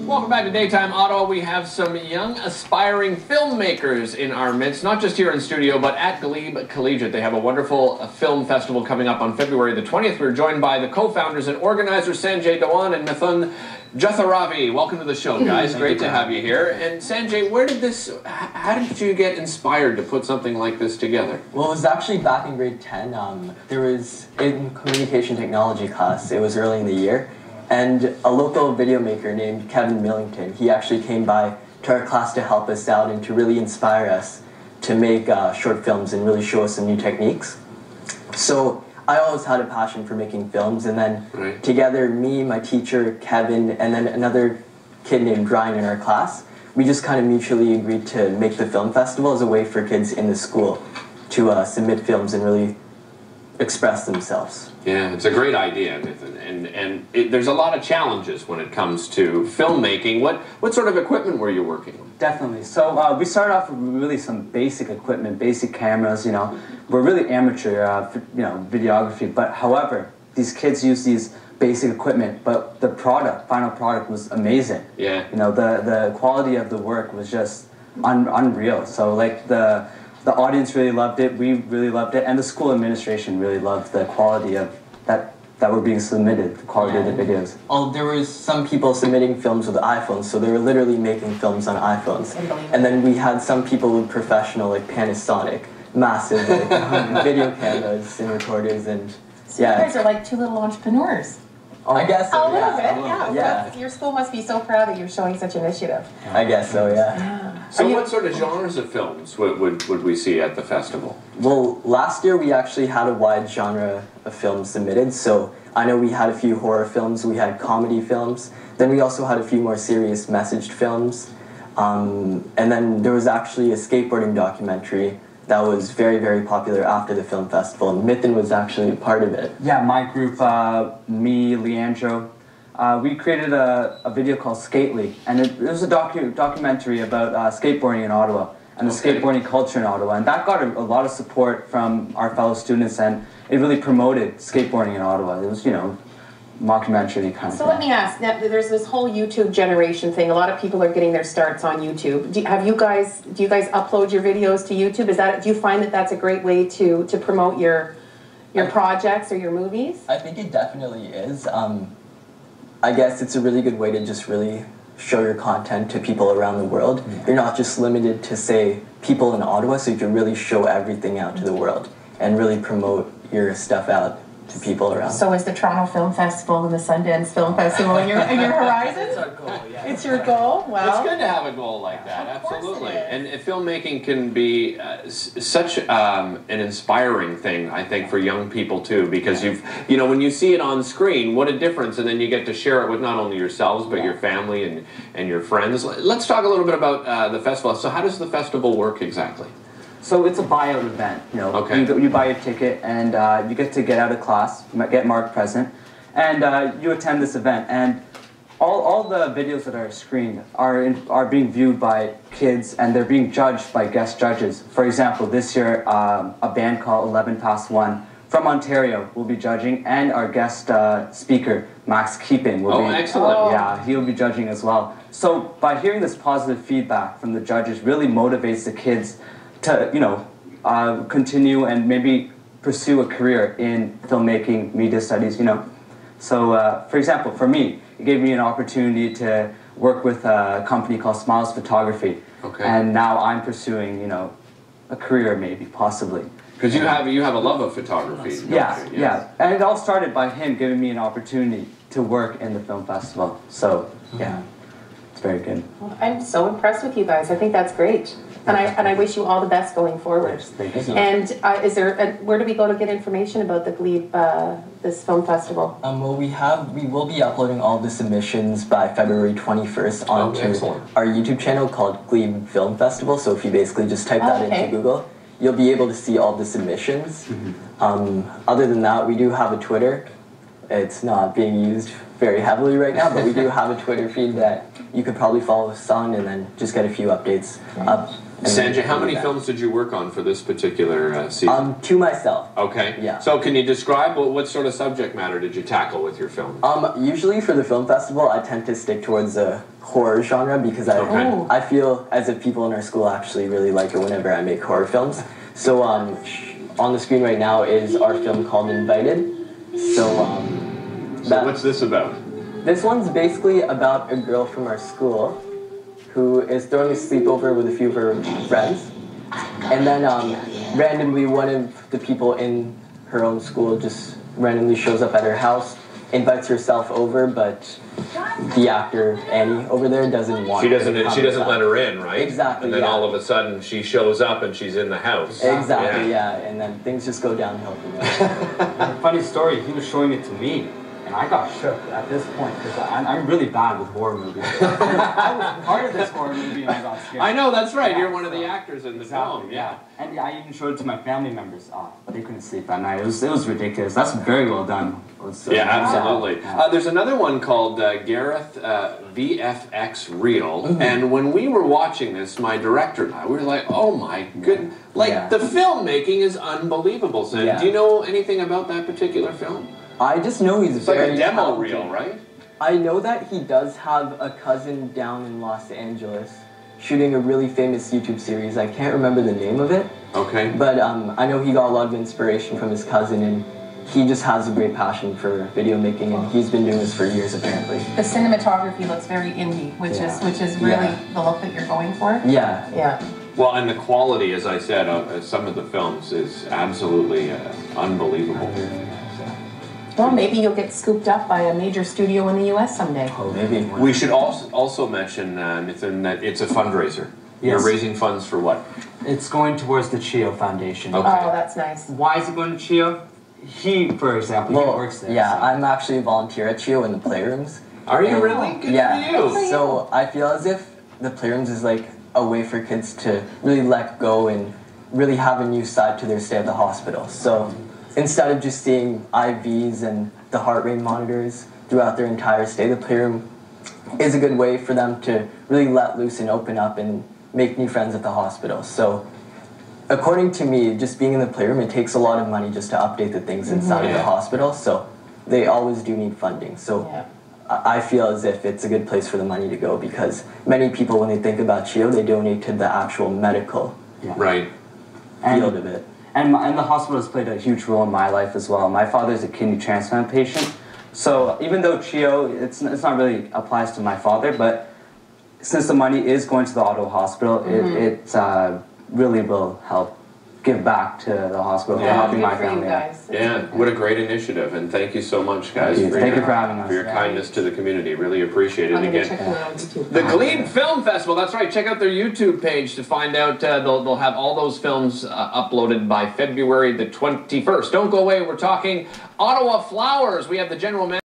Welcome back to Daytime Ottawa. We have some young, aspiring filmmakers in our midst, not just here in studio, but at Glebe Collegiate. They have a wonderful film festival coming up on February the 20th. We're joined by the co-founders and organizers, Sanjay and Mithun, Jothiravi. Welcome to the show, guys. Great to have you here. And Sanjay, how did you get inspired to put something like this together? Well, it was actually back in grade 10. There was, in communication technology class, it was early in the year, and a local video maker named Kevin Millington, he actually came by to our class to help us out and to really inspire us to make short films and really show us some new techniques. So I always had a passion for making films, and then together, me, my teacher, Kevin, and then another kid named Ryan in our class, we just kind of mutually agreed to make the film festival as a way for kids in the school to submit films and really express themselves. Yeah, it's a great idea, Mithun, and there's a lot of challenges when it comes to filmmaking. What sort of equipment were you working with? Definitely. So we started off with really some basic equipment, basic cameras. You know, we're really amateur, videography. But however, these kids use these basic equipment, but the final product was amazing. Yeah. You know, the quality of the work was just unreal. So like the audience really loved it, we really loved it, and the school administration really loved the quality of that were being submitted, the quality of the videos. Oh, there was some people submitting films with iPhones, so they were literally making films on iPhones. And then we had some people with professional, like Panasonic, massive video cameras and recorders, and so you guys are like two little entrepreneurs. I guess so, a little bit, yeah. Your school must be so proud that you're showing such initiative. I guess so, yeah. So what sort of genres of films would we see at the festival? Well, last year we actually had a wide genre of films submitted, so I know we had a few horror films, we had comedy films, then we also had a few more serious messaged films, and then there was actually a skateboarding documentary that was very, very popular after the film festival, and Mithun was actually a part of it. Yeah, my group, me, Leandro, we created a video called Skate League, and it was a documentary about skateboarding in Ottawa and the skateboarding culture in Ottawa, and that got a lot of support from our fellow students, and it really promoted skateboarding in Ottawa. It was, mockumentary kind of thing. So let me ask, there's this whole YouTube generation thing. A lot of people are getting their starts on YouTube. Do you guys upload your videos to YouTube? Do you find that that's a great way to promote your projects or your movies? I think it definitely is. I guess it's a really good way to just really show your content to people around the world. You're not just limited to, say, people in Ottawa, so you can really show everything out to the world and really promote your stuff out to people around. So is the Toronto Film Festival and the Sundance Film Festival in your horizon? It's our goal, yeah. It's your goal? Well, it's good to have a goal like that, absolutely. And filmmaking can be such an inspiring thing, I think, for young people too, because when you see it on screen, what a difference, and then you get to share it with not only yourselves, but your family and your friends. Let's talk a little bit about the festival. So how does the festival work exactly? So it's a buyout event, you buy a ticket and you get out of class, get marked present, and you attend this event. And all the videos that are screened are being viewed by kids, and they're being judged by guest judges. For example, this year a band called 11 Past 1 from Ontario will be judging, and our guest speaker, Max Keeping, will be. Excellent. Yeah, he will be judging as well. So by hearing this positive feedback from the judges really motivates the kids to, continue and maybe pursue a career in filmmaking, media studies, So, for example, for me, it gave me an opportunity to work with a company called Smiles Photography. And now I'm pursuing, a career maybe, possibly. Because you have a love of photography. Yeah. And it all started by him giving me an opportunity to work in the film festival. So, yeah, it's very good. Well, I'm so impressed with you guys. I think that's great. And I wish you all the best going forward. Yes, thank you. And where do we go to get information about the Glebe, this film festival? Well, we will be uploading all the submissions by February 21st onto our YouTube channel called Glebe Film Festival. So if you basically just type that into Google, you'll be able to see all the submissions. Other than that, we do have a Twitter. It's not being used very heavily right now, but we do have a Twitter feed that you could probably follow us on and then just get a few updates up. Sanjay, how many films did you work on for this particular season? 2 myself. Okay. Yeah. So can you describe what sort of subject matter did you tackle with your film? Usually for the film festival, I tend to stick towards the horror genre because I feel as if people in our school actually really like it whenever I make horror films. So on the screen right now is our film called Invited. So what's this about? This one's basically about a girl from our school who is throwing a sleepover with a few of her friends. And then randomly one of the people in her own school just randomly shows up at her house, invites herself over, but the actor, Annie, over there doesn't want her to come She doesn't let her in, right? Exactly, And then all of a sudden she shows up and she's in the house. Exactly, yeah. And then things just go downhill from there. Funny story, he was showing it to me. And I got shook at this point because I'm really bad with horror movies. I was part of this horror movie and I got scared. I know, that's right. You're one of the actors in the film. Yeah. And I even showed it to my family members. They couldn't sleep at night. It was ridiculous. That's very well done. Yeah, absolutely. There's another one called Gareth VFX Reel. And when we were watching this, my director and I, we were like, oh my goodness. Like, the filmmaking is unbelievable. So, do you know anything about that particular film? I just know he's very like a demo talented. reel, right? I know that he does have a cousin down in Los Angeles shooting a really famous YouTube series. I can't remember the name of it. Okay. But I know he got a lot of inspiration from his cousin, and he just has a great passion for video making, and he's been doing this for years apparently. The cinematography looks very indie, which is really the look that you're going for. Yeah. Yeah. Well, and the quality, as I said, of some of the films is absolutely unbelievable. Well, maybe you'll get scooped up by a major studio in the U.S. someday. Oh, maybe. We should also mention, Mithun, that it's a fundraiser. Yes. You're raising funds for what? It's going towards the CHIO Foundation. Okay. Oh, that's nice. Why is it going to CHIO? He, for example, he works there. Yeah, so. I'm actually a volunteer at CHIO in the playrooms. Are you really? Good for you. So I feel as if the playrooms is like a way for kids to really let go and really have a new side to their stay at the hospital. So instead of just seeing IVs and the heart rate monitors throughout their entire stay, the playroom is a good way for them to really let loose and open up and make new friends at the hospital. So according to me, just being in the playroom, it takes a lot of money just to update the things inside of the hospital. So they always do need funding. So I feel as if it's a good place for the money to go because many people, when they think about CHIO, they donate to the actual medical field of it. And the hospital has played a huge role in my life as well. My father's a kidney transplant patient. So even though CHIO, it's not really applies to my father, but since the money is going to the Ottawa hospital, it really will help give back to the hospital for helping my family. Yeah, what a great initiative, and thank you so much, guys. Thank you for having us. For your kindness to the community. Really appreciate it. Again, check them out on YouTube. The Glebe Film Festival, that's right. Check out their YouTube page to find out. They'll have all those films uploaded by February the 21st. Don't go away. We're talking Ottawa Flowers. We have the general manager.